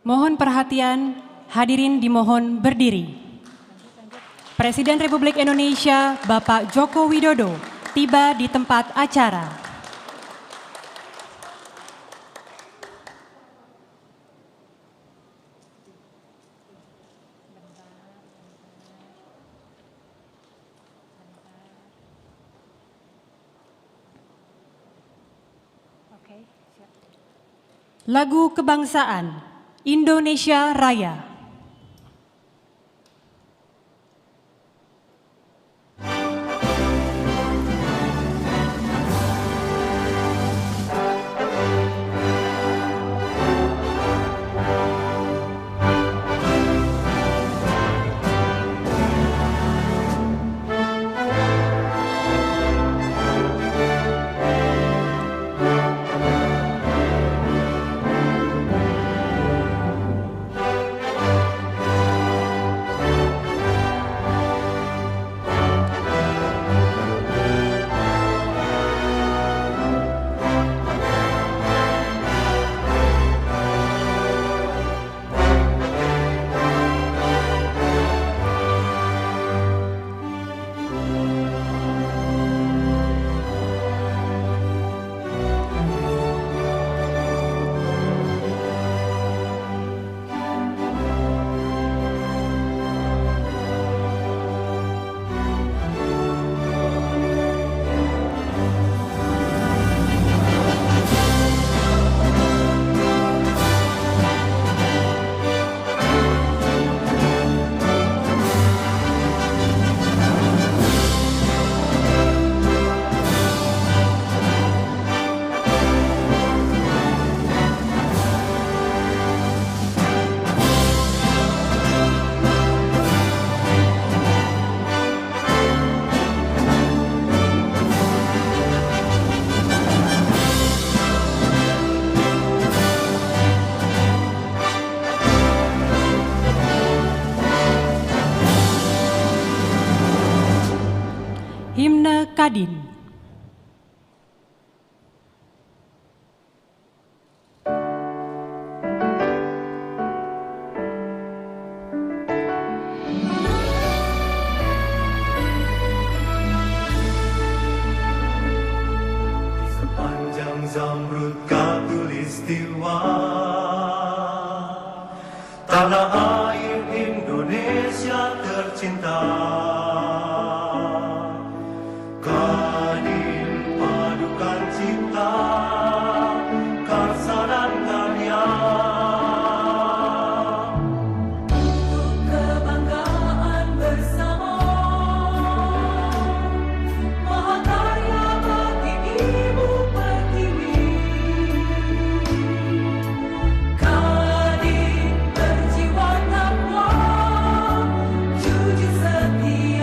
Mohon perhatian, hadirin dimohon berdiri. Presiden Republik Indonesia Bapak Joko Widodo tiba di tempat acara. Lagu Kebangsaan Indonesia Raya. Himne Kadin. Sepanjang Zamrud Khatulistiwa, tanah air Indonesia tercinta. Kadin padukan cipta, karsa dan karya, untuk kebanggaan bersama, mahakarya bakti Ibu Pertiwi. Kadin berjiwa takwa, jujur setia.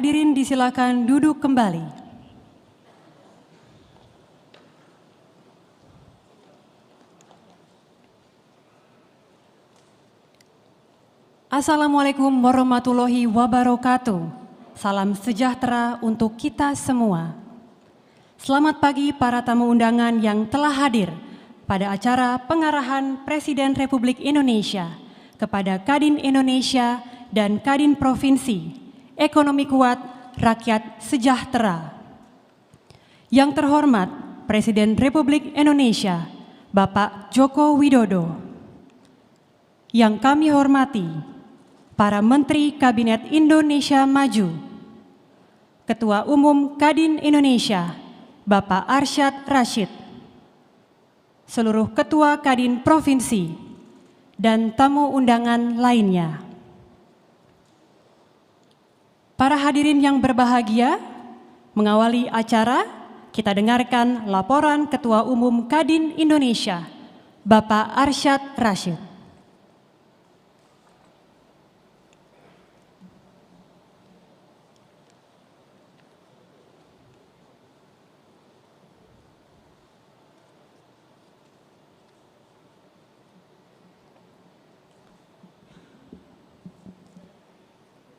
Hadirin disilakan duduk kembali. Assalamualaikum warahmatullahi wabarakatuh. Salam sejahtera untuk kita semua. Selamat pagi para tamu undangan yang telah hadir pada acara pengarahan Presiden Republik Indonesia kepada Kadin Indonesia dan Kadin Provinsi Ekonomi Kuat, Rakyat Sejahtera. Yang terhormat Presiden Republik Indonesia, Bapak Joko Widodo. Yang kami hormati para Menteri Kabinet Indonesia Maju, Ketua Umum Kadin Indonesia, Bapak Arsyad Rashid, seluruh Ketua Kadin Provinsi, dan tamu undangan lainnya. Para hadirin yang berbahagia, mengawali acara, kita dengarkan laporan Ketua Umum Kadin Indonesia, Bapak Arsyad Rashid.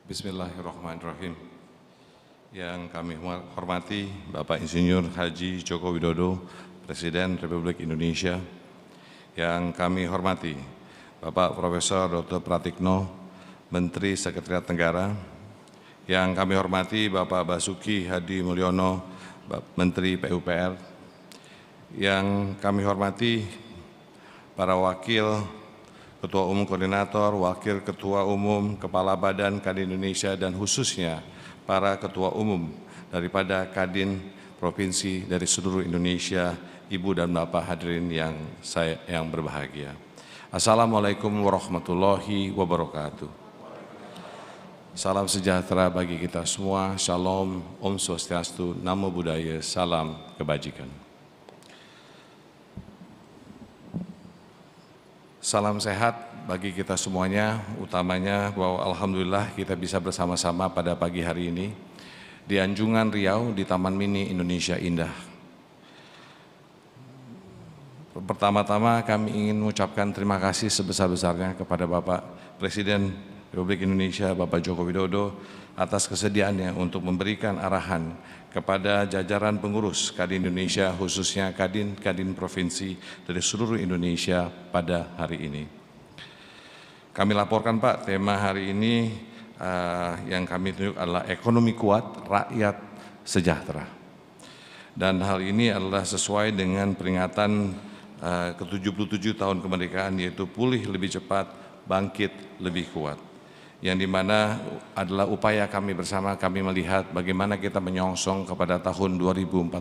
Bismillahirrahmanirrahim. Yang kami hormati Bapak Insinyur Haji Joko Widodo, Presiden Republik Indonesia. Yang kami hormati Bapak Profesor Dr. Pratikno, Menteri Sekretariat Negara. Yang kami hormati Bapak Basuki Hadi Mulyono, Menteri PUPR. Yang kami hormati para wakil Ketua Umum Koordinator, Wakil Ketua Umum, Kepala Badan Kadin Indonesia, dan khususnya para Ketua Umum daripada Kadin Provinsi dari seluruh Indonesia, Ibu dan Bapak hadirin yang berbahagia. Assalamualaikum warahmatullahi wabarakatuh. Salam sejahtera bagi kita semua, Shalom, Om Swastiastu, Namo Buddhaya, Salam Kebajikan. Salam sehat bagi kita semuanya, utamanya bahwa Alhamdulillah kita bisa bersama-sama pada pagi hari ini di Anjungan Riau di Taman Mini Indonesia Indah. Pertama-tama kami ingin mengucapkan terima kasih sebesar-besarnya kepada Bapak Presiden Republik Indonesia, Bapak Joko Widodo, atas kesediaannya untuk memberikan arahan kepada jajaran pengurus Kadin Indonesia, khususnya Kadin Provinsi dari seluruh Indonesia pada hari ini. Kami laporkan Pak, tema hari ini yang kami tunjuk adalah ekonomi kuat, rakyat sejahtera. Dan hal ini adalah sesuai dengan peringatan ke-77 tahun kemerdekaan, yaitu pulih lebih cepat, bangkit lebih kuat. Yang dimana adalah upaya kami bersama, kami melihat bagaimana kita menyongsong kepada tahun 2045.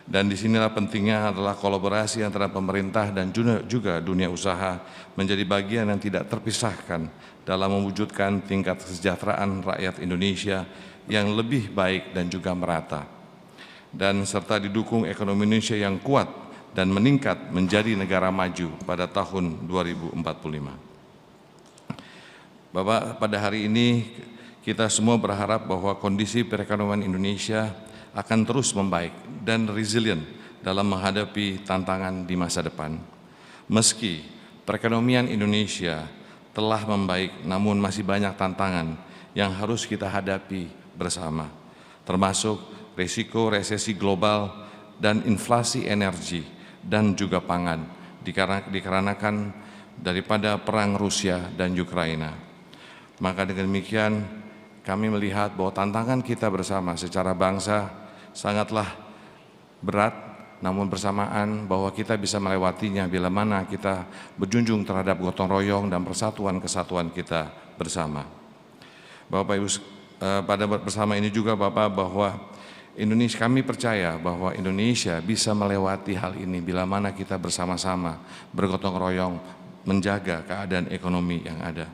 Dan disinilah pentingnya adalah kolaborasi antara pemerintah dan juga dunia usaha menjadi bagian yang tidak terpisahkan dalam mewujudkan tingkat kesejahteraan rakyat Indonesia yang lebih baik dan juga merata. Dan serta didukung ekonomi Indonesia yang kuat dan meningkat menjadi negara maju pada tahun 2045. Bapak, pada hari ini kita semua berharap bahwa kondisi perekonomian Indonesia akan terus membaik dan resilient dalam menghadapi tantangan di masa depan. Meski perekonomian Indonesia telah membaik, namun masih banyak tantangan yang harus kita hadapi bersama, termasuk risiko resesi global dan inflasi energi dan juga pangan dikarenakan daripada perang Rusia dan Ukraina. Maka dengan demikian kami melihat bahwa tantangan kita bersama secara bangsa sangatlah berat, namun bersamaan bahwa kita bisa melewatinya bila mana kita berjunjung terhadap gotong royong dan persatuan kesatuan kita bersama. Bapak Ibu, pada bersama ini juga Bapak, bahwa Indonesia, kami percaya bahwa Indonesia bisa melewati hal ini bila mana kita bersama-sama bergotong royong menjaga keadaan ekonomi yang ada.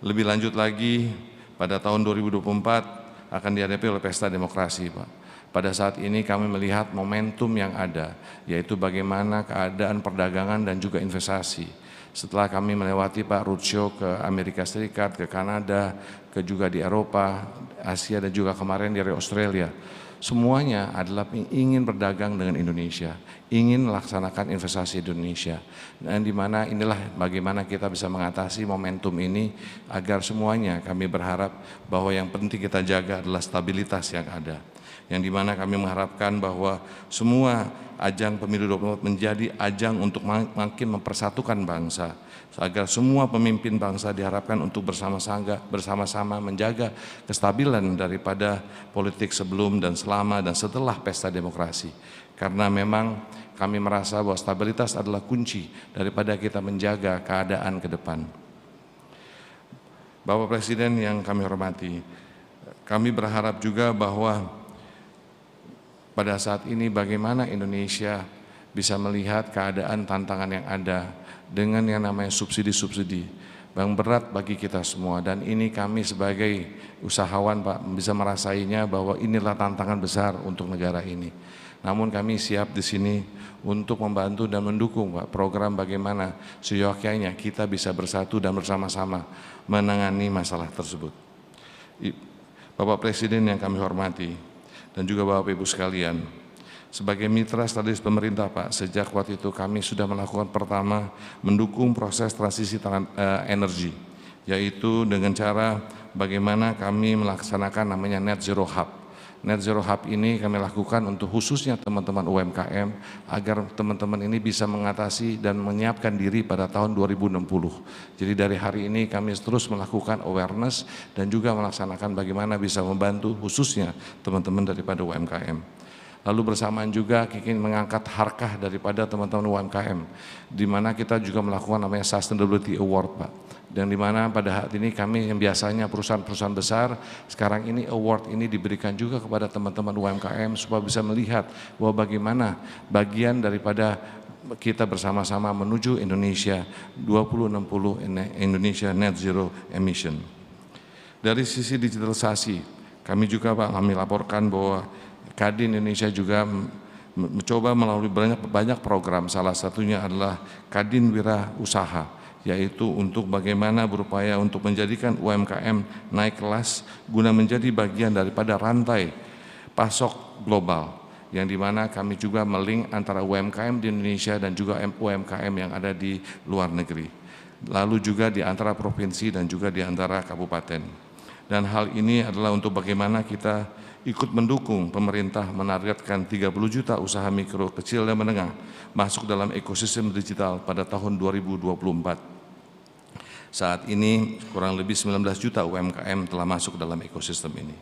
Lebih lanjut lagi, pada tahun 2024 akan dihadapi oleh pesta demokrasi, Pak. Pada saat ini kami melihat momentum yang ada, yaitu bagaimana keadaan perdagangan dan juga investasi. Setelah kami melewati Pak roadshow ke Amerika Serikat, ke Kanada, juga di Eropa, Asia dan juga kemarin dari Australia. Semuanya adalah ingin berdagang dengan Indonesia, ingin melaksanakan investasi di Indonesia. Dan di mana inilah bagaimana kita bisa mengatasi momentum ini agar semuanya kami berharap bahwa yang penting kita jaga adalah stabilitas yang ada. Yang dimana kami mengharapkan bahwa semua ajang pemilu 2024 menjadi ajang untuk makin mempersatukan bangsa, agar semua pemimpin bangsa diharapkan untuk bersama-sama menjaga kestabilan daripada politik sebelum dan selama dan setelah pesta demokrasi. Karena memang kami merasa bahwa stabilitas adalah kunci daripada kita menjaga keadaan ke depan. Bapak Presiden yang kami hormati, kami berharap juga bahwa pada saat ini bagaimana Indonesia bisa melihat keadaan tantangan yang ada dengan yang namanya subsidi-subsidi yang berat bagi kita semua, dan ini kami sebagai usahawan Pak bisa merasainya bahwa inilah tantangan besar untuk negara ini. Namun kami siap di sini untuk membantu dan mendukung Pak program bagaimana seyogyanya kita bisa bersatu dan bersama-sama menangani masalah tersebut. Bapak Presiden yang kami hormati, dan juga Bapak Ibu sekalian, sebagai mitra strategis pemerintah Pak, sejak waktu itu kami sudah melakukan pertama mendukung proses transisi energi, yaitu dengan cara bagaimana kami melaksanakan namanya Net Zero Hub. Net Zero Hub ini kami lakukan untuk khususnya teman-teman UMKM agar teman-teman ini bisa mengatasi dan menyiapkan diri pada tahun 2060. Jadi dari hari ini kami terus melakukan awareness dan juga melaksanakan bagaimana bisa membantu khususnya teman-teman daripada UMKM. Lalu bersamaan juga ingin mengangkat harkah daripada teman-teman UMKM, di mana kita juga melakukan namanya Sustainability Award Pak. Dan di mana pada saat ini kami yang biasanya perusahaan-perusahaan besar, sekarang ini award ini diberikan juga kepada teman-teman UMKM supaya bisa melihat bahwa bagaimana bagian daripada kita bersama-sama menuju Indonesia 2060, Indonesia Net Zero Emission. Dari sisi digitalisasi, kami juga Pak, kami laporkan bahwa Kadin Indonesia juga mencoba melalui banyak program, salah satunya adalah Kadin Wira Usaha, yaitu untuk bagaimana berupaya untuk menjadikan UMKM naik kelas guna menjadi bagian daripada rantai pasok global, yang dimana kami juga melink antara UMKM di Indonesia dan juga UMKM yang ada di luar negeri, lalu juga di antara provinsi dan juga di antara kabupaten. Dan hal ini adalah untuk bagaimana kita ikut mendukung pemerintah menargetkan 30 juta usaha mikro, kecil dan menengah masuk dalam ekosistem digital pada tahun 2024. Saat ini kurang lebih 19 juta UMKM telah masuk dalam ekosistem ini.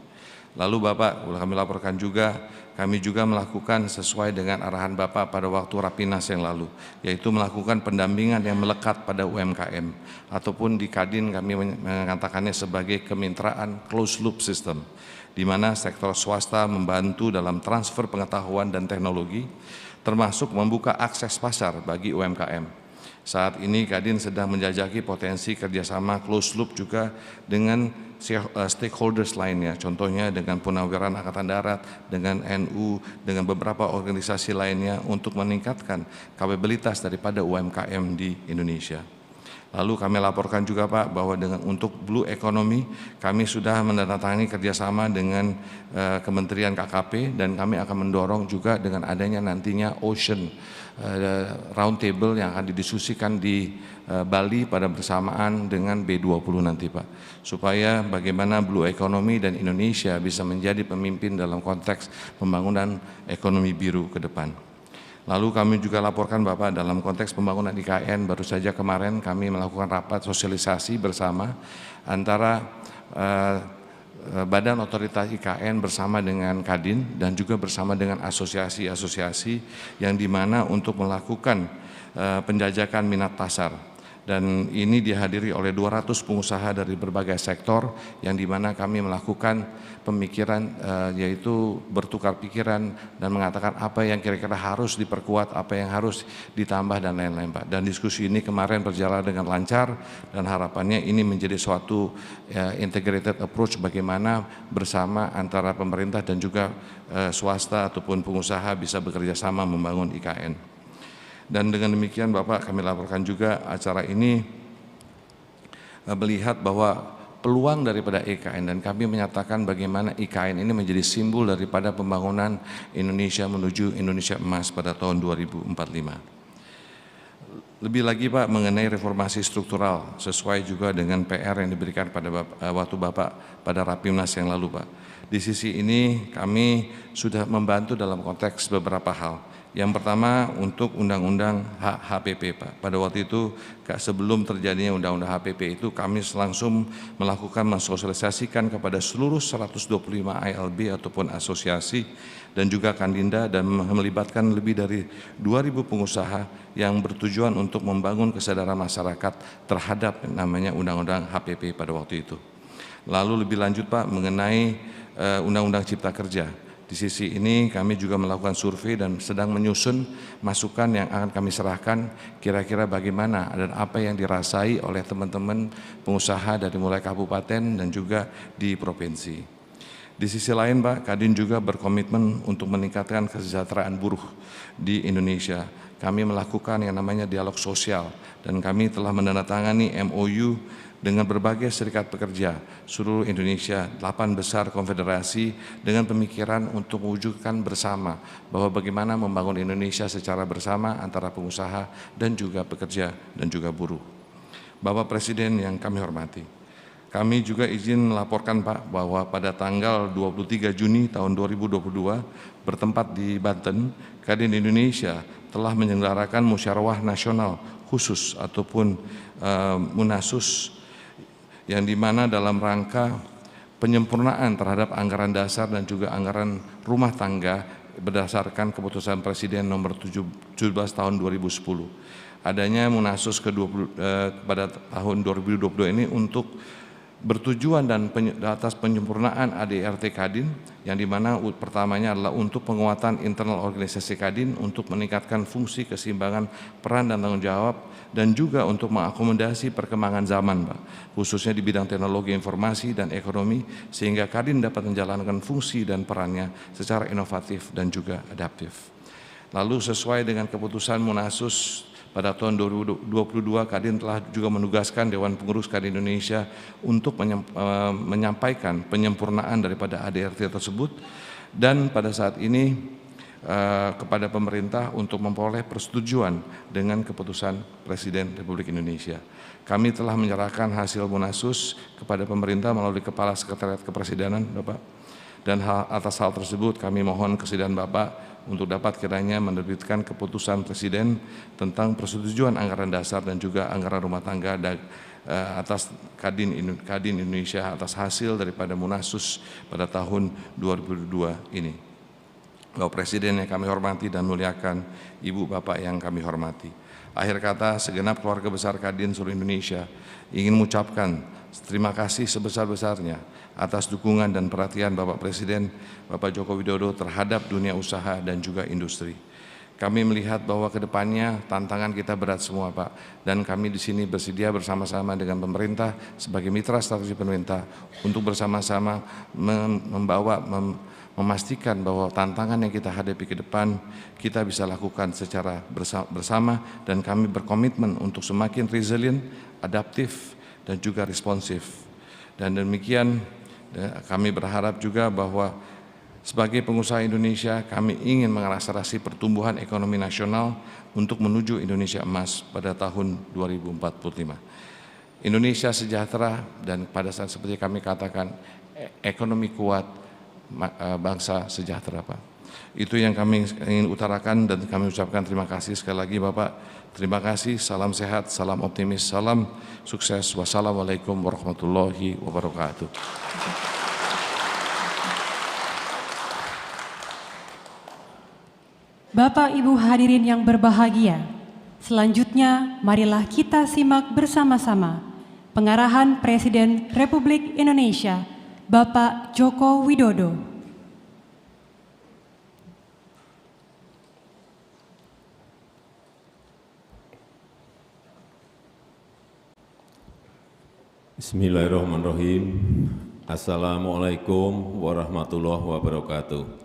Lalu Bapak, kami laporkan juga, kami juga melakukan sesuai dengan arahan Bapak pada waktu Rapimnas yang lalu, yaitu melakukan pendampingan yang melekat pada UMKM, ataupun di Kadin kami mengatakannya sebagai kemitraan closed loop system, di mana sektor swasta membantu dalam transfer pengetahuan dan teknologi, termasuk membuka akses pasar bagi UMKM. Saat ini Kadin sedang menjajaki potensi kerjasama closed loop juga dengan stakeholders lainnya, contohnya dengan Purnawiran Angkatan Darat, dengan NU, dengan beberapa organisasi lainnya untuk meningkatkan kapabilitas daripada UMKM di Indonesia. Lalu kami laporkan juga Pak bahwa untuk Blue Economy kami sudah menandatangani kerjasama dengan Kementerian KKP, dan kami akan mendorong juga dengan adanya nantinya Ocean Roundtable yang akan didiskusikan di Bali pada bersamaan dengan B20 nanti Pak, supaya bagaimana Blue Economy dan Indonesia bisa menjadi pemimpin dalam konteks pembangunan ekonomi biru ke depan. Lalu kami juga laporkan Bapak dalam konteks pembangunan IKN, baru saja kemarin kami melakukan rapat sosialisasi bersama antara Badan Otoritas IKN bersama dengan Kadin dan juga bersama dengan asosiasi-asosiasi yang dimana untuk melakukan penjajakan minat pasar. Dan ini dihadiri oleh 200 pengusaha dari berbagai sektor yang dimana kami melakukan pemikiran yaitu bertukar pikiran dan mengatakan apa yang kira-kira harus diperkuat, apa yang harus ditambah dan lain-lain Pak. Dan diskusi ini kemarin berjalan dengan lancar dan harapannya ini menjadi suatu integrated approach bagaimana bersama antara pemerintah dan juga swasta ataupun pengusaha bisa bekerja sama membangun IKN. Dan dengan demikian Bapak, kami laporkan juga acara ini melihat bahwa peluang daripada IKN, dan kami menyatakan bagaimana IKN ini menjadi simbol daripada pembangunan Indonesia menuju Indonesia emas pada tahun 2045. Lebih lagi Pak, mengenai reformasi struktural sesuai juga dengan PR yang diberikan pada waktu Bapak pada Rapimnas yang lalu Pak. Di sisi ini kami sudah membantu dalam konteks beberapa hal. Yang pertama untuk Undang-Undang HPP Pak. Pada waktu itu sebelum terjadinya Undang-Undang HPP itu kami langsung melakukan mensosialisasikan kepada seluruh 125 ILB ataupun asosiasi dan juga Kandinda dan melibatkan lebih dari 2.000 pengusaha yang bertujuan untuk membangun kesadaran masyarakat terhadap namanya Undang-Undang HPP pada waktu itu. Lalu lebih lanjut Pak mengenai Undang-Undang Cipta Kerja. Di sisi ini kami juga melakukan survei dan sedang menyusun masukan yang akan kami serahkan kira-kira bagaimana dan apa yang dirasai oleh teman-teman pengusaha dari mulai kabupaten dan juga di provinsi. Di sisi lain Pak, Kadin juga berkomitmen untuk meningkatkan kesejahteraan buruh di Indonesia. Kami melakukan yang namanya dialog sosial dan kami telah menandatangani MOU dengan berbagai serikat pekerja seluruh Indonesia, 8 besar konfederasi dengan pemikiran untuk mewujudkan bersama bahwa bagaimana membangun Indonesia secara bersama antara pengusaha dan juga pekerja dan juga buruh. Bapak Presiden yang kami hormati, kami juga izin melaporkan Pak bahwa pada tanggal 23 Juni tahun 2022 bertempat di Banten, Kadin Indonesia telah menyelenggarakan musyawarah nasional khusus ataupun Munasus yang dimana dalam rangka penyempurnaan terhadap anggaran dasar dan juga anggaran rumah tangga berdasarkan keputusan Presiden nomor 17 tahun 2010. Adanya Munasus pada tahun 2022 ini untuk bertujuan dan atas penyempurnaan ADRT Kadin yang dimana pertamanya adalah untuk penguatan internal organisasi Kadin untuk meningkatkan fungsi keseimbangan peran dan tanggung jawab dan juga untuk mengakomodasi perkembangan zaman Pak, khususnya di bidang teknologi informasi dan ekonomi sehingga Kadin dapat menjalankan fungsi dan perannya secara inovatif dan juga adaptif. Lalu sesuai dengan keputusan Munasus pada tahun 2022, Kadin telah juga menugaskan Dewan Pengurus Kadin Indonesia untuk menyampaikan penyempurnaan daripada ADRT tersebut dan pada saat ini kepada pemerintah untuk memperoleh persetujuan dengan keputusan Presiden Republik Indonesia. Kami telah menyerahkan hasil Munasus kepada pemerintah melalui Kepala Sekretariat Kepresidenan Bapak. Dan atas hal tersebut kami mohon kesediaan Bapak untuk dapat kiranya menerbitkan keputusan Presiden tentang persetujuan anggaran dasar dan juga anggaran rumah tangga atas Kadin Indonesia atas hasil daripada Munasus pada tahun 2022 ini. Bapak Presiden yang kami hormati dan muliakan, Ibu Bapak yang kami hormati. Akhir kata, segenap keluarga besar Kadin seluruh Indonesia ingin mengucapkan terima kasih sebesar-besarnya atas dukungan dan perhatian Bapak Presiden, Bapak Joko Widodo terhadap dunia usaha dan juga industri. Kami melihat bahwa ke depannya tantangan kita berat semua Pak, dan kami di sini bersedia bersama-sama dengan pemerintah sebagai mitra strategi pemerintah untuk bersama-sama memastikan bahwa tantangan yang kita hadapi ke depan kita bisa lakukan secara bersama dan kami berkomitmen untuk semakin resilient, adaptif, dan juga responsif. Dan demikian kami berharap juga bahwa sebagai pengusaha Indonesia kami ingin mengakselerasi pertumbuhan ekonomi nasional untuk menuju Indonesia emas pada tahun 2045. Indonesia sejahtera dan pada saat seperti kami katakan ekonomi kuat, bangsa sejahtera Pak. Itu yang kami ingin utarakan dan kami ucapkan terima kasih sekali lagi Bapak. Terima kasih, salam sehat, salam optimis, salam sukses. Wassalamualaikum warahmatullahi wabarakatuh. Bapak Ibu hadirin yang berbahagia, Selanjutnya, marilah kita simak bersama-sama pengarahan Presiden Republik Indonesia, Bapak Joko Widodo. Bismillahirrahmanirrahim. Assalamualaikum warahmatullahi wabarakatuh.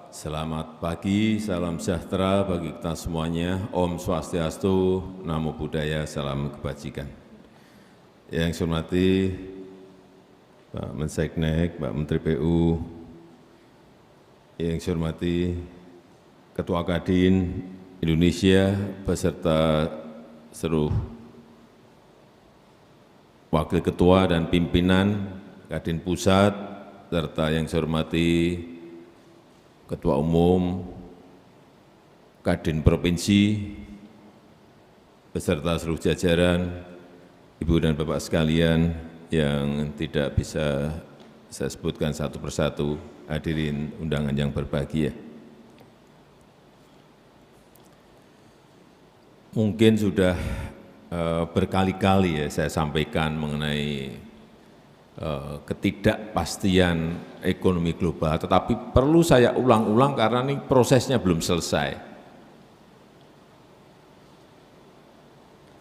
Selamat pagi, salam sejahtera bagi kita semuanya. Om Swastiastu, Namo Buddhaya, salam kebajikan. Yang saya hormati Pak Menseknek, Pak Menteri PU, yang saya hormati Ketua Kadin Indonesia beserta seluruh Wakil Ketua dan Pimpinan Kadin Pusat, serta yang saya hormati Ketua Umum Kadin Provinsi, beserta seluruh jajaran, Ibu dan Bapak sekalian yang tidak bisa saya sebutkan satu persatu, hadirin undangan yang berbahagia. Mungkin sudah berkali-kali ya saya sampaikan mengenai ketidakpastian ekonomi global, tetapi perlu saya ulang-ulang karena ini prosesnya belum selesai.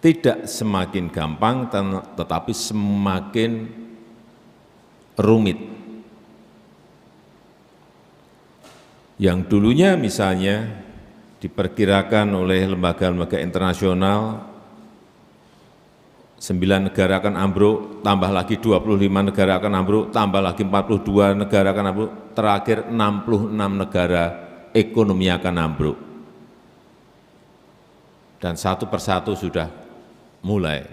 Tidak semakin gampang, tetapi semakin rumit. Yang dulunya misalnya diperkirakan oleh lembaga-lembaga internasional 9 negara akan ambruk, tambah lagi 25 negara akan ambruk, tambah lagi 42 negara akan ambruk, terakhir 66 negara ekonomi akan ambruk. Dan satu persatu sudah mulai.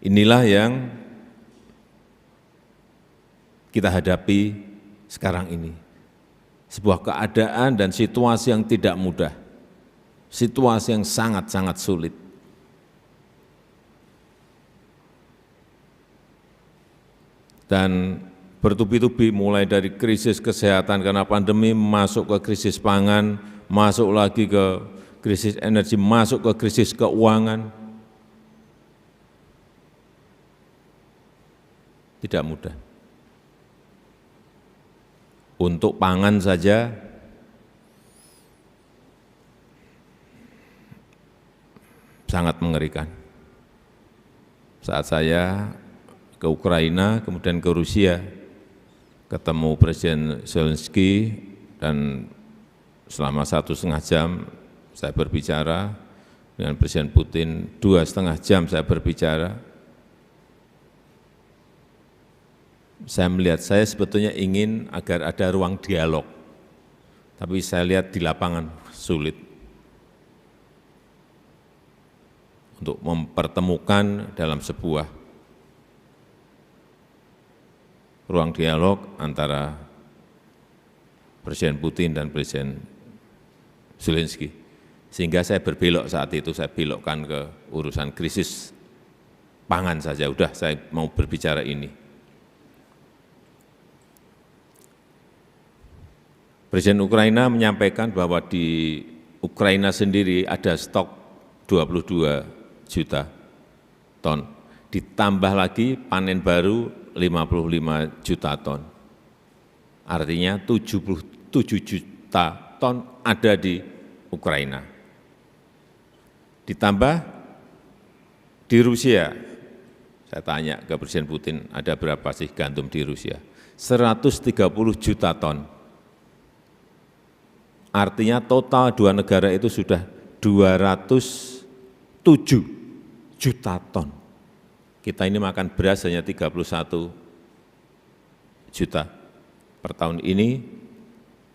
Inilah yang kita hadapi sekarang ini. Sebuah keadaan dan situasi yang tidak mudah. Situasi yang sangat-sangat sulit. Dan bertubi-tubi mulai dari krisis kesehatan karena pandemi, masuk ke krisis pangan, masuk lagi ke krisis energi, masuk ke krisis keuangan. Tidak mudah. Untuk pangan saja, sangat mengerikan. Saat saya ke Ukraina, kemudian ke Rusia, ketemu Presiden Zelensky, dan selama 1,5 jam saya berbicara dengan Presiden Putin, 2,5 jam saya berbicara. Saya melihat, saya sebetulnya ingin agar ada ruang dialog, tapi saya lihat di lapangan sulit untuk mempertemukan dalam sebuah ruang dialog antara Presiden Putin dan Presiden Zelensky. Sehingga saya berbelok saat itu, saya belokkan ke urusan krisis pangan saja. Udah, saya mau berbicara ini. Presiden Ukraina menyampaikan bahwa di Ukraina sendiri ada stok 22 juta ton. Ditambah lagi panen baru 55 juta ton. Artinya 77 juta ton ada di Ukraina. Ditambah di Rusia, saya tanya ke Presiden Putin, ada berapa sih gandum di Rusia? 130 juta ton. Artinya total dua negara itu sudah 207 juta ton. Kita ini makan beras hanya 31 juta. Per tahun ini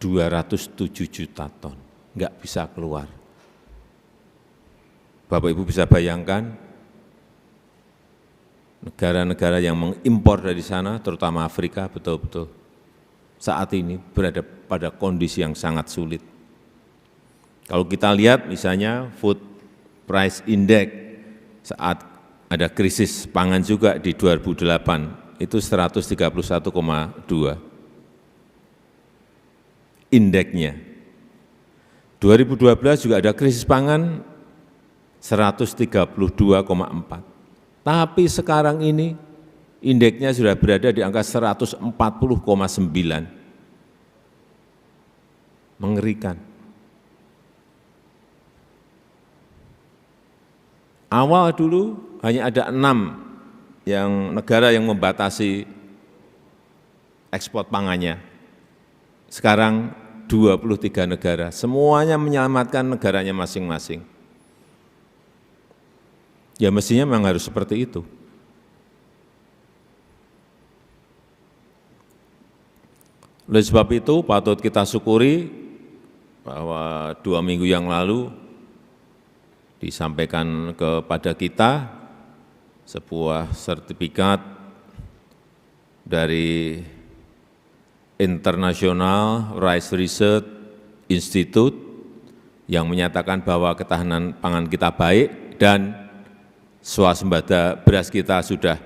207 juta ton. Enggak bisa keluar. Bapak Ibu bisa bayangkan, negara-negara yang mengimpor dari sana, terutama Afrika, betul-betul saat ini berada pada kondisi yang sangat sulit. Kalau kita lihat misalnya Food Price Index saat ada krisis pangan juga di 2008, itu 131,2 indeksnya. 2012 juga ada krisis pangan 132,4. Tapi sekarang ini indeksnya sudah berada di angka 140,9. Mengerikan. Awal dulu hanya ada 6 negara yang membatasi ekspor pangannya. Sekarang 23 negara, semuanya menyelamatkan negaranya masing-masing. Ya mestinya memang harus seperti itu. Oleh sebab itu patut kita syukuri bahwa 2 minggu yang lalu disampaikan kepada kita sebuah sertifikat dari International Rice Research Institute yang menyatakan bahwa ketahanan pangan kita baik dan swasembada beras kita sudah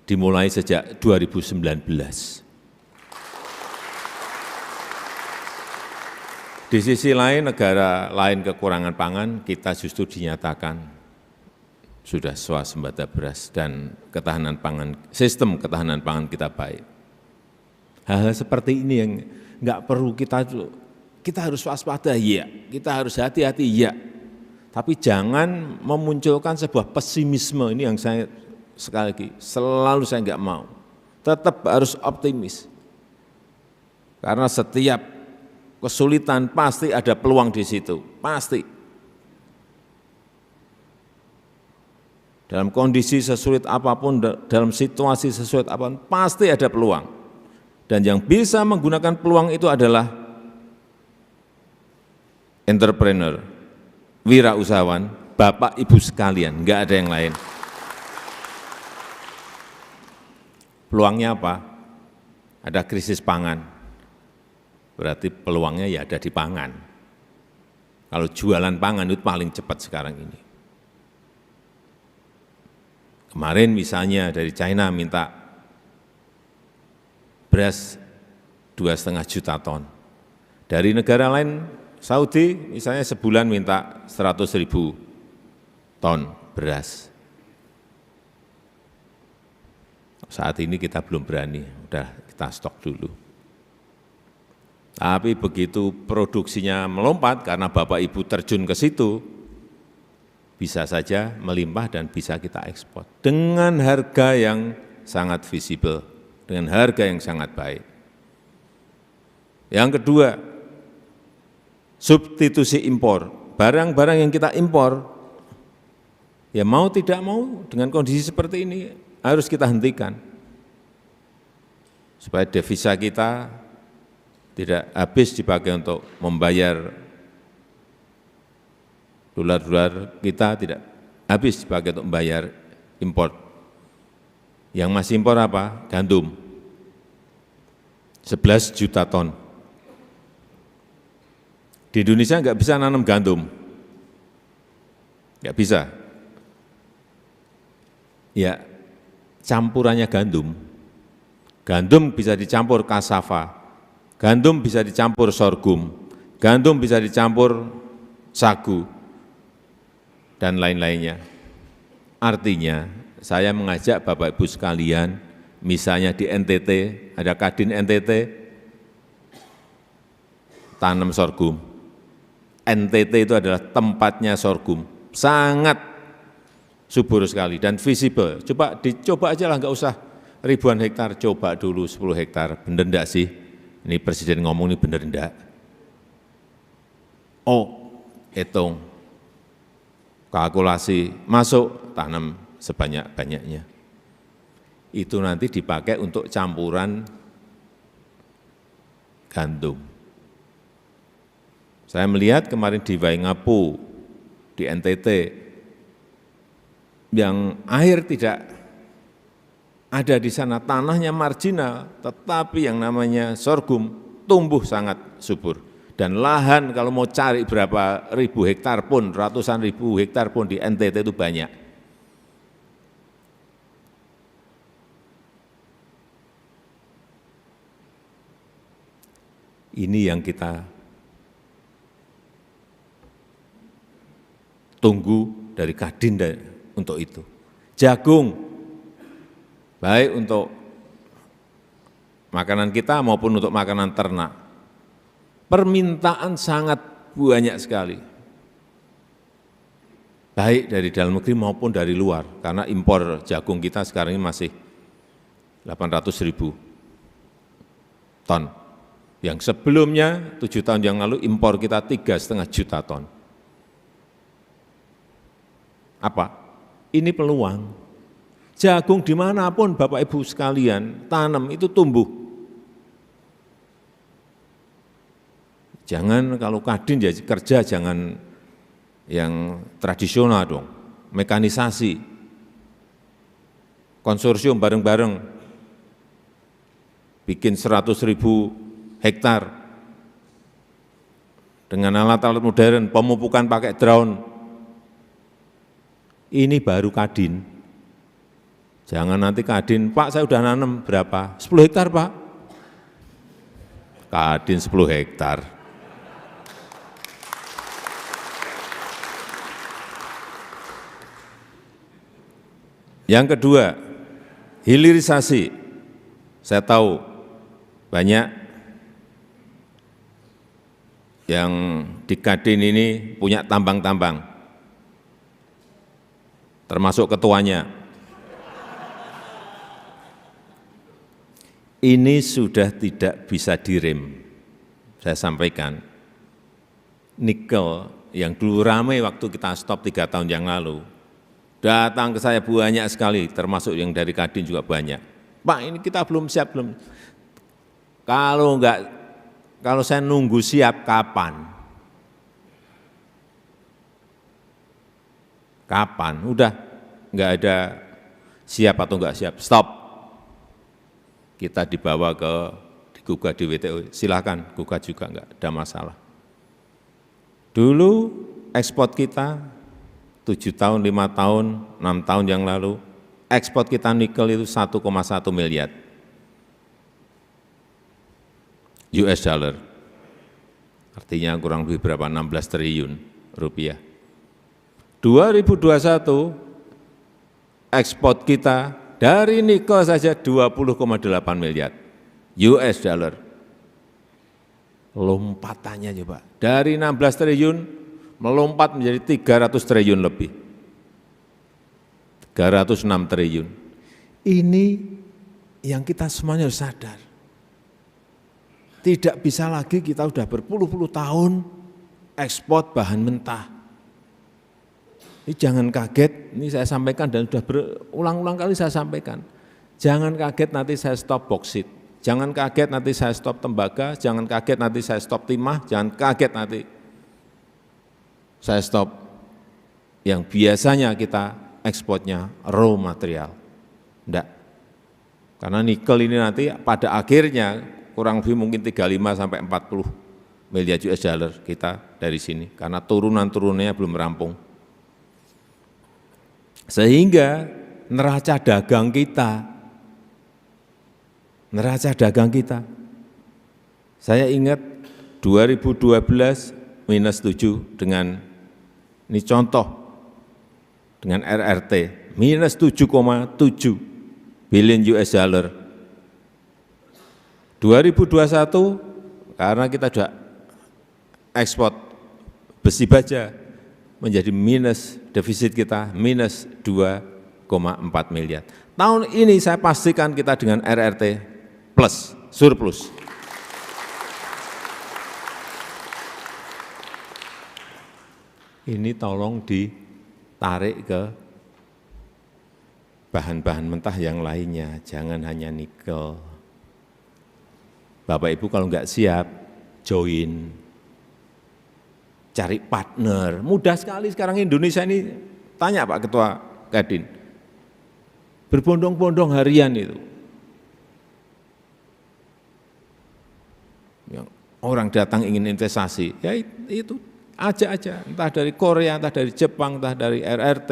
dimulai sejak 2019. Di sisi lain, negara lain kekurangan pangan, kita justru dinyatakan sudah swasembada beras dan ketahanan pangan, sistem ketahanan pangan kita baik. Hal-hal seperti ini yang nggak perlu kita harus waspada, ya, kita harus hati-hati, ya. Tapi jangan memunculkan sebuah pesimisme, ini yang saya sekali lagi selalu saya nggak mau. Tetap harus optimis, karena setiap kesulitan pasti ada peluang di situ, pasti. Dalam kondisi sesulit apapun, dalam situasi sesulit apapun, pasti ada peluang. Dan yang bisa menggunakan peluang itu adalah entrepreneur, wirausahawan, Bapak Ibu sekalian, enggak ada yang lain. Peluangnya apa? Ada krisis pangan, berarti peluangnya ya ada di pangan. Kalau jualan pangan itu paling cepat sekarang ini. Kemarin misalnya dari China minta beras 2,5 juta ton. Dari negara lain, Saudi misalnya sebulan minta 100.000 ton beras. Saat ini kita belum berani, udah kita stok dulu. Tapi begitu produksinya melompat karena Bapak Ibu terjun ke situ, bisa saja melimpah dan bisa kita ekspor dengan harga yang sangat visible, dengan harga yang sangat baik. Yang kedua, substitusi impor. Barang-barang yang kita impor, ya mau tidak mau dengan kondisi seperti ini harus kita hentikan. Supaya devisa kita tidak habis dipakai untuk membayar dolar-dolar kita, tidak habis dipakai untuk membayar impor. Yang masih impor apa? Gandum. 11 juta ton. Di Indonesia nggak bisa nanam gandum. Nggak bisa. Ya, campurannya gandum. Gandum bisa dicampur cassava. Gandum bisa dicampur sorghum. Gandum bisa dicampur sagu. Dan lain-lainnya. Artinya, saya mengajak Bapak Ibu sekalian, misalnya di NTT, ada Kadin NTT, tanam sorghum. NTT itu adalah tempatnya sorghum, sangat subur sekali dan visible. Dicoba aja lah, nggak usah ribuan hektar, coba dulu 10 hektar. Bener enggak sih? Ini Presiden ngomong ini bener enggak? Oh, hitung, kalkulasi, masuk, tanam sebanyak-banyaknya. Itu nanti dipakai untuk campuran gandum. Saya melihat kemarin di Waingapu, di NTT, yang air tidak ada di sana, tanahnya marginal, tetapi yang namanya sorghum tumbuh sangat subur. Dan lahan kalau mau cari berapa ribu hektar pun, ratusan ribu hektar pun di NTT itu banyak. Ini yang kita tunggu dari Kadin untuk itu. Jagung, baik untuk makanan kita maupun untuk makanan ternak. Permintaan sangat banyak sekali. Baik dari dalam negeri maupun dari luar, karena impor jagung kita sekarang ini masih 800.000 ton. Yang sebelumnya 7 tahun yang lalu impor kita 3,5 juta ton. Apa? Ini peluang. Jagung dimanapun Bapak Ibu sekalian tanam itu tumbuh. Jangan kalau Kadin ya kerja jangan yang tradisional dong, mekanisasi, konsorsium bareng-bareng, bikin 100.000 hektar dengan alat-alat modern, pemupukan pakai drone. Ini baru Kadin. Jangan nanti Kadin, Pak saya udah nanam berapa? 10 hektar Pak. Kadin 10 hektar. Yang kedua, hilirisasi. Saya tahu banyak yang di Kadin ini punya tambang-tambang, termasuk ketuanya. Ini sudah tidak bisa direm. Saya sampaikan, nikel yang dulu ramai waktu kita stop 3 tahun yang lalu, datang ke saya banyak sekali, termasuk yang dari Kadin juga banyak. Pak ini kita belum siap, belum. Kalau saya nunggu siap kapan? Kapan? Udah nggak ada siap atau nggak siap, stop. Kita dibawa digugat di WTO, silakan gugat juga nggak ada masalah. Dulu ekspor kita 7 tahun, 5 tahun, 6 tahun yang lalu, ekspor kita nikel itu 1,1 miliar US dollar. Artinya kurang lebih berapa? 16 triliun rupiah. 2021 ekspor kita dari nikel saja 20,8 miliar US dollar. Lompatannya coba, dari 16 triliun melompat menjadi 300 triliun lebih. 306 triliun. Ini yang kita semuanya harus sadar. Tidak bisa lagi kita sudah berpuluh-puluh tahun ekspor bahan mentah. Ini jangan kaget, ini saya sampaikan dan sudah berulang-ulang kali saya sampaikan. Jangan kaget nanti saya stop boksit, jangan kaget nanti saya stop tembaga, jangan kaget nanti saya stop timah, jangan kaget nanti saya stop yang biasanya kita ekspornya raw material. Enggak. Karena nikel ini nanti pada akhirnya kurang lebih mungkin 35 sampai 40 miliar US dollar kita dari sini. Karena turunan-turunannya belum rampung. Sehingga neraca dagang kita, saya ingat 2012 minus 7 dengan, ini contoh, dengan RRT, minus 7,7 billion US dollar. 2021, karena kita sudah ekspor besi baja, menjadi minus, defisit kita minus 2,4 miliar. Tahun ini saya pastikan kita dengan RRT plus, surplus. Ini tolong ditarik ke bahan-bahan mentah yang lainnya, jangan hanya nikel. Bapak Ibu kalau enggak siap, join, cari partner. Mudah sekali sekarang Indonesia ini, tanya Pak Ketua Kadin, berbondong-bondong harian itu. Yang orang datang ingin investasi, ya itu aja, entah dari Korea, entah dari Jepang, entah dari RRT,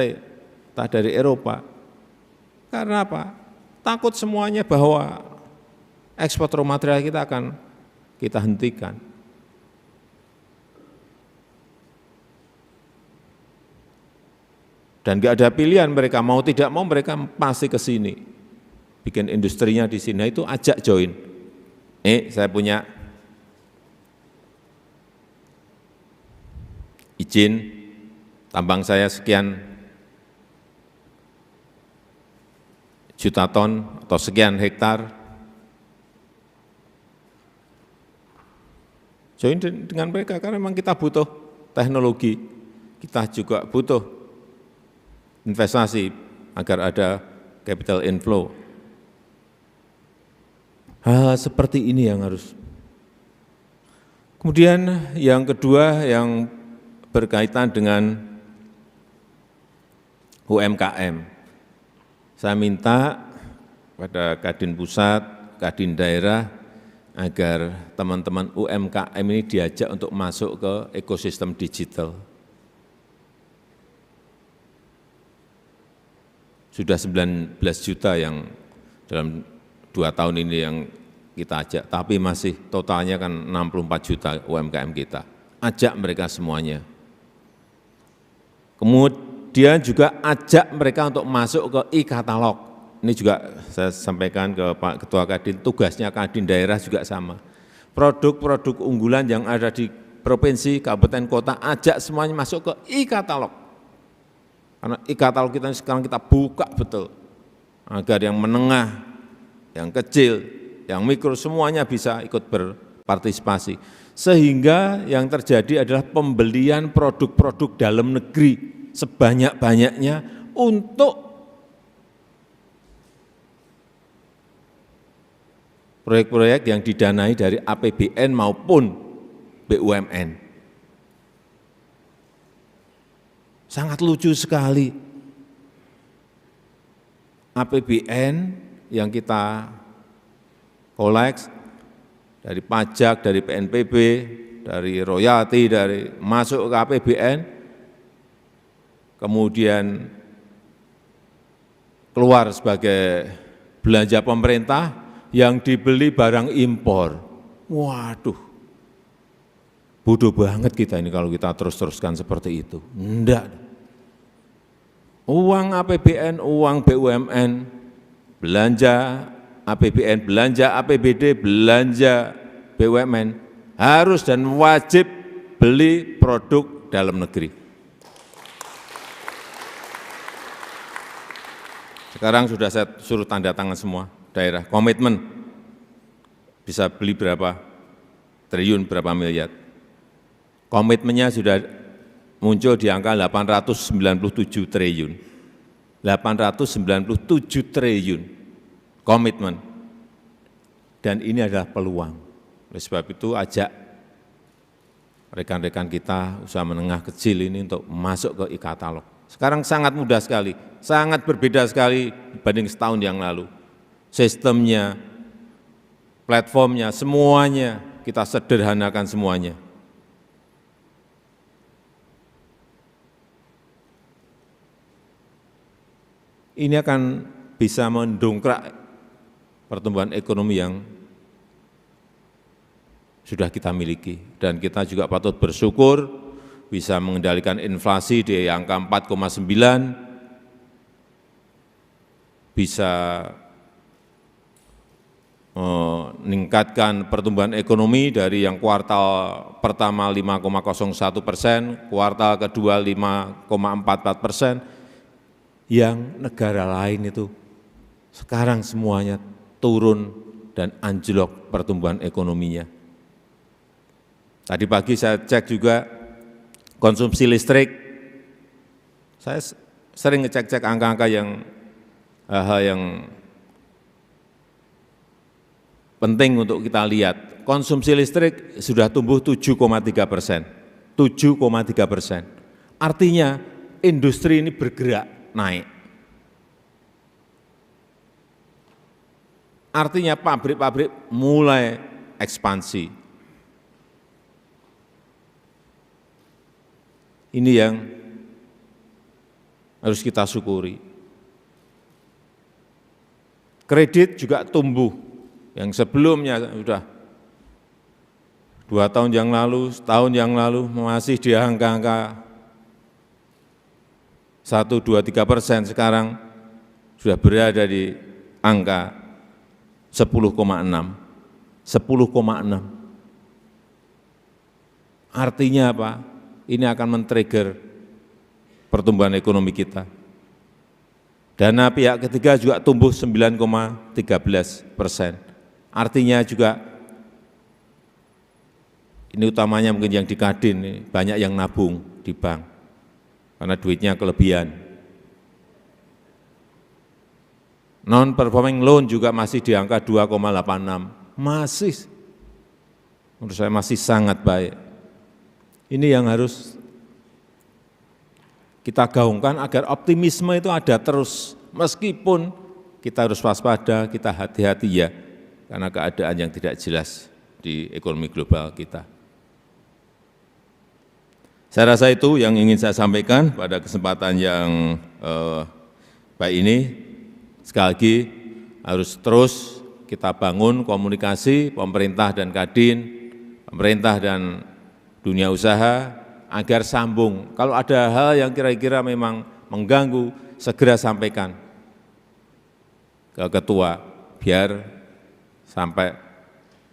entah dari Eropa. Karena apa? Takut semuanya bahwa ekspor raw material kita akan kita hentikan. Dan nggak ada pilihan, mereka mau tidak mau mereka pasti ke sini. Bikin industrinya di sini, itu ajak join. Saya punya izin tambang saya sekian juta ton atau sekian hektar. Join dengan mereka karena memang kita butuh teknologi, kita juga butuh investasi agar ada capital inflow. Hal seperti ini yang harus. Kemudian yang kedua yang berkaitan dengan UMKM. Saya minta pada Kadin Pusat, Kadin Daerah, agar teman-teman UMKM ini diajak untuk masuk ke ekosistem digital. Sudah 19 juta yang dalam 2 tahun ini yang kita ajak, tapi masih totalnya kan 64 juta UMKM kita. Ajak mereka semuanya. Kemudian juga ajak mereka untuk masuk ke e-katalog. Ini juga saya sampaikan ke Pak Ketua Kadin, tugasnya Kadin Daerah juga sama. Produk-produk unggulan yang ada di provinsi, kabupaten, kota, ajak semuanya masuk ke e-katalog. Karena e-katalog kita sekarang kita buka betul, agar yang menengah, yang kecil, yang mikro semuanya bisa ikut berpartisipasi. Sehingga yang terjadi adalah pembelian produk-produk dalam negeri sebanyak-banyaknya untuk proyek-proyek yang didanai dari APBN maupun BUMN. Sangat lucu sekali. APBN yang kita koleks dari pajak, dari PNBP, dari royalti, dari masuk ke APBN, kemudian keluar sebagai belanja pemerintah yang dibeli barang impor. Waduh, bodoh banget kita ini kalau kita terus-teruskan seperti itu. Enggak. Uang APBN, uang BUMN, belanja APBN, belanja APBD, belanja BUMN harus dan wajib beli produk dalam negeri. Sekarang sudah saya suruh tanda tangan semua daerah, komitmen bisa beli berapa triliun, berapa miliar. Komitmennya sudah muncul di angka 897 triliun. 897 triliun komitmen. Dan ini adalah peluang. Oleh sebab itu ajak rekan-rekan kita usaha menengah kecil ini untuk masuk ke e-katalog. Sekarang sangat mudah sekali, sangat berbeda sekali dibanding setahun yang lalu. Sistemnya, platformnya, semuanya kita sederhanakan semuanya. Ini akan bisa mendongkrak pertumbuhan ekonomi yang sudah kita miliki. Dan kita juga patut bersyukur bisa mengendalikan inflasi di angka 4,9, bisa meningkatkan pertumbuhan ekonomi dari yang kuartal pertama 5,01%, kuartal kedua 5,44%, yang negara lain itu sekarang semuanya turun dan anjlok pertumbuhan ekonominya. Tadi pagi saya cek juga konsumsi listrik, saya sering ngecek-cek angka-angka yang hal yang penting untuk kita lihat. Konsumsi listrik sudah tumbuh 7,3%, 7,3%. Artinya industri ini bergerak naik. Artinya pabrik-pabrik mulai ekspansi. Ini yang harus kita syukuri. Kredit juga tumbuh, yang sebelumnya sudah 2 tahun yang lalu, setahun yang lalu masih di angka-angka 1, 2, 3%, sekarang sudah berada di angka 10,6. 10,6. Artinya apa? Ini akan men-trigger pertumbuhan ekonomi kita. Dana pihak ketiga juga tumbuh 9,13%. Artinya juga, ini utamanya mungkin yang di Kadin, banyak yang nabung di bank, karena duitnya kelebihan. Non-performing loan juga masih di angka 2,86, masih, menurut saya masih sangat baik. Ini yang harus kita gaungkan agar optimisme itu ada terus, meskipun kita harus waspada, kita hati-hati ya, karena keadaan yang tidak jelas di ekonomi global kita. Saya rasa itu yang ingin saya sampaikan pada kesempatan yang baik ini. Sekali lagi harus terus kita bangun komunikasi pemerintah dan Kadin, pemerintah dan dunia usaha agar sambung. Kalau ada hal yang kira-kira memang mengganggu, segera sampaikan ke ketua, biar sampai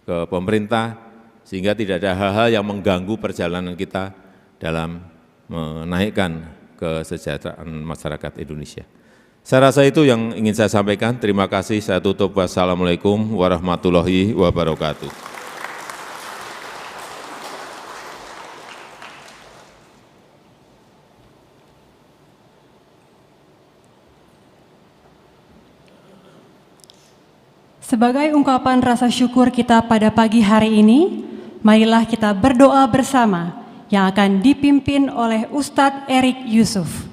ke pemerintah, sehingga tidak ada hal-hal yang mengganggu perjalanan kita dalam menaikkan kesejahteraan masyarakat Indonesia. Saya rasa itu yang ingin saya sampaikan. Terima kasih. Saya tutup. Wassalamualaikum warahmatullahi wabarakatuh. Sebagai ungkapan rasa syukur kita pada pagi hari ini, marilah kita berdoa bersama yang akan dipimpin oleh Ustadz Erik Yusuf.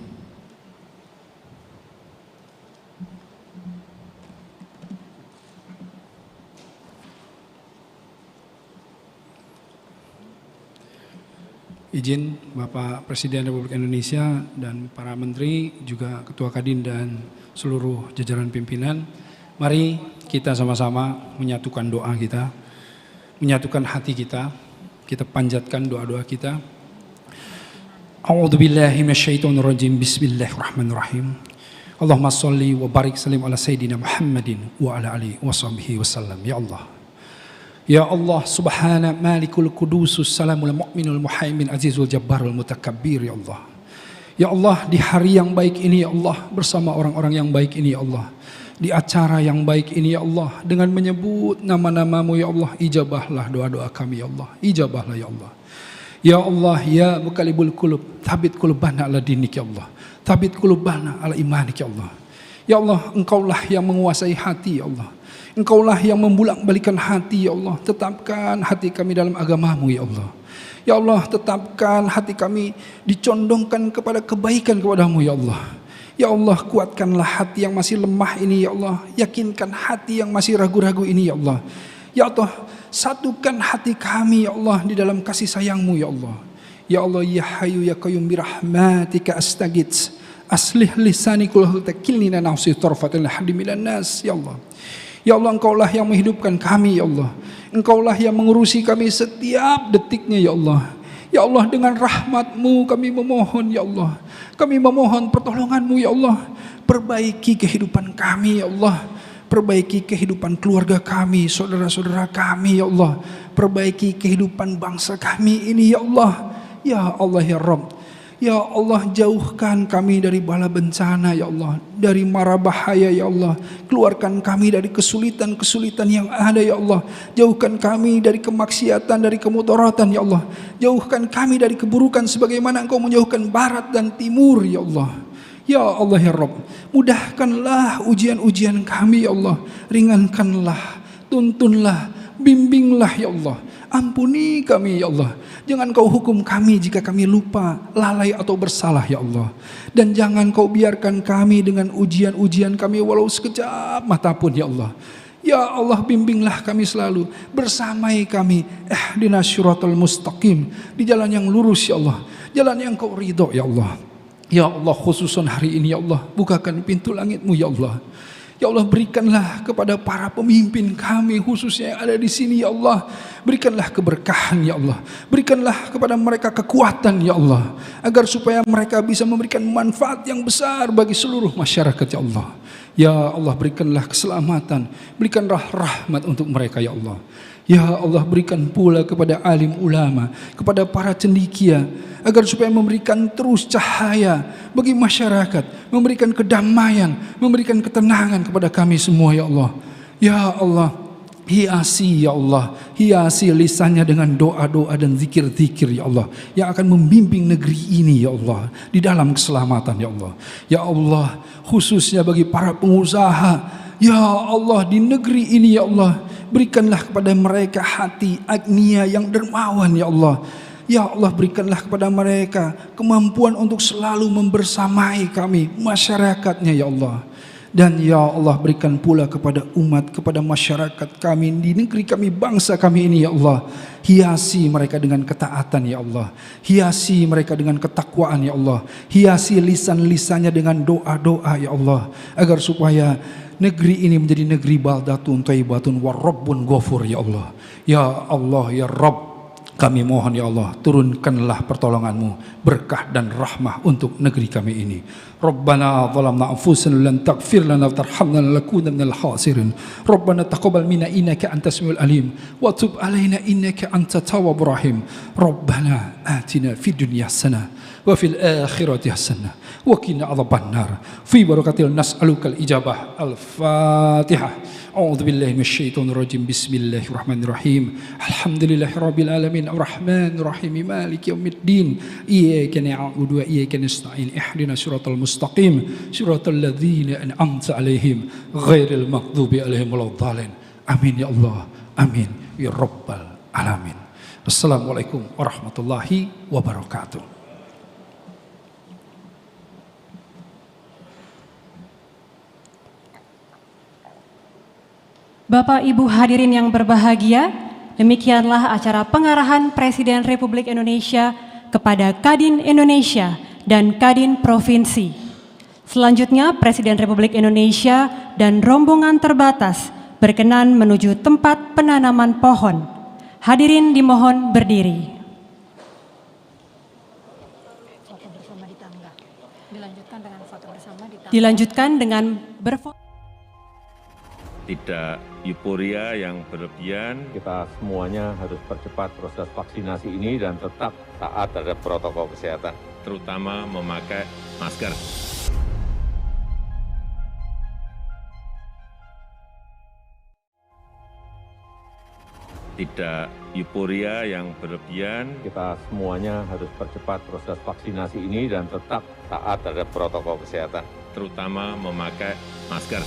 Izin Bapak Presiden Republik Indonesia dan para menteri, juga Ketua Kadin dan seluruh jajaran pimpinan, mari kita sama-sama menyatukan doa kita, menyatukan hati kita panjatkan doa-doa kita. A'udzubillahi minasyaitonirrajim. Bismillahirrahmanirrahim. Allahumma sholli wa barik salim ala sayyidina Muhammadin wa ala alihi washabbihi wasallam. Ya Allah, ya Allah, subhana malikul kudusus salamul mu'minul muhaimin azizul jabbarul mutakabbir. Ya Allah, ya Allah, di hari yang baik ini ya Allah, bersama orang-orang yang baik ini ya Allah, di acara yang baik ini ya Allah, dengan menyebut nama-nama-Mu ya Allah, ijabahlah doa-doa kami ya Allah, ijabahlah ya Allah. Ya Allah, ya muqallibul qulub, thabit qulubana ala dinik ya Allah, thabit qulubana ala imanik ya Allah. Ya Allah, Engkaulah yang menguasai hati ya Allah, Engkaulah yang membolak-balikan hati ya Allah. Tetapkan hati kami dalam agama-Mu ya Allah. Ya Allah, tetapkan hati kami dicondongkan kepada kebaikan kepada-Mu ya Allah. Ya Allah, kuatkanlah hati yang masih lemah ini ya Allah. Yakinkan hati yang masih ragu-ragu ini ya Allah. Ya Allah, satukan hati kami ya Allah di dalam kasih sayang-Mu ya Allah. Ya Allah, ya Hayyu ya Qayyum birahmatika astaghits. Aslih lisani kullu takilni nafsi tarfatil hadi minan nas ya Allah. Ya Allah, Engkaulah yang menghidupkan kami ya Allah. Engkaulah yang mengurusi kami setiap detiknya ya Allah. Ya Allah, dengan rahmat-Mu kami memohon ya Allah. Kami memohon pertolongan-Mu ya Allah. Perbaiki kehidupan kami ya Allah. Perbaiki kehidupan keluarga kami, saudara-saudara kami ya Allah. Perbaiki kehidupan bangsa kami ini ya Allah. Ya Allah ya Rabb. Ya Allah, jauhkan kami dari bala bencana ya Allah, dari mara bahaya ya Allah. Keluarkan kami dari kesulitan-kesulitan yang ada ya Allah. Jauhkan kami dari kemaksiatan, dari kemudaratan ya Allah. Jauhkan kami dari keburukan sebagaimana Engkau menjauhkan barat dan timur ya Allah. Ya Allah ya Rabb, mudahkanlah ujian-ujian kami ya Allah. Ringankanlah, tuntunlah, bimbinglah ya Allah. Ampuni kami ya Allah. Jangan Kau hukum kami jika kami lupa, lalai atau bersalah ya Allah. Dan jangan Kau biarkan kami dengan ujian-ujian kami walau sekejap mata pun ya Allah. Ya Allah, bimbinglah kami selalu, bersamai kami ihdinas syiratal mustaqim, di jalan yang lurus ya Allah, jalan yang Kau ridho ya Allah. Ya Allah, khususan hari ini ya Allah, bukakan pintu langit-Mu ya Allah. Ya Allah, berikanlah kepada para pemimpin kami khususnya yang ada di sini ya Allah. Berikanlah keberkahan ya Allah. Berikanlah kepada mereka kekuatan ya Allah, agar supaya mereka bisa memberikan manfaat yang besar bagi seluruh masyarakat ya Allah. Ya Allah, berikanlah keselamatan, berikanlah rahmat untuk mereka ya Allah. Ya Allah, berikan pula kepada alim ulama, kepada para cendekia, agar supaya memberikan terus cahaya bagi masyarakat, memberikan kedamaian, memberikan ketenangan kepada kami semua ya Allah. Ya Allah, hiasi ya Allah, hiasi lisannya dengan doa-doa dan zikir-zikir ya Allah, yang akan membimbing negeri ini ya Allah di dalam keselamatan ya Allah. Ya Allah, khususnya bagi para pengusaha, ya Allah, di negeri ini ya Allah, berikanlah kepada mereka hati agnia yang dermawan ya Allah. Ya Allah, berikanlah kepada mereka kemampuan untuk selalu membersamai kami, masyarakatnya ya Allah. Dan ya Allah, berikan pula kepada umat, kepada masyarakat kami di negeri kami, bangsa kami ini ya Allah. Hiasi mereka dengan ketaatan ya Allah. Hiasi mereka dengan ketakwaan ya Allah. Hiasi lisan-lisannya dengan doa-doa ya Allah, agar supaya negeri ini menjadi negeri baldatun thayyibatun warabbun ghafur ya Allah. Ya Allah, ya Rabb, kami mohon ya Allah, turunkanlah pertolonganmu, berkah dan rahmah untuk negeri kami ini. Rabbana zalamna anfusana lan taghfir lana wa tarhamna lanakunanna minal khasirin. Rabbana taqabbal minna innaka antas samiul alim wa tub alaina innaka antat tawwabur rahim. Rabbana atina fid dunya hasanah wa fil akhirati hasanah wa qina adzabannar. Fi barakatil nas'alukal ijabah. Al-Fatihah. A'udzu billahi minasyaitonir rajim. Bismillahirrahmanirrahim. Alhamdulillahirabbil alamin arrahmanir rahim maliki yaumiddin. Iyyaka na'budu wa iyyaka nasta'in. Ihdinas siratal mustaqim siratal ladzina an'amta 'alaihim ghairil maghdubi 'alaihim waladdallin. Amin ya Allah. Amin ya rabbal alamin. Wassalamualaikum warahmatullahi wabarakatuh. Bapak Ibu hadirin yang berbahagia, demikianlah acara pengarahan Presiden Republik Indonesia kepada Kadin Indonesia dan Kadin Provinsi. Selanjutnya Presiden Republik Indonesia dan rombongan terbatas berkenan menuju tempat penanaman pohon. Hadirin dimohon berdiri. Dilanjutkan dengan berfoto. Tidak euforia yang berlebihan. Kita semuanya harus percepat proses vaksinasi ini dan tetap taat terhadap protokol kesehatan, terutama memakai masker. Tidak euforia yang berlebihan. Kita semuanya harus percepat proses vaksinasi ini dan tetap taat terhadap protokol kesehatan, terutama memakai masker.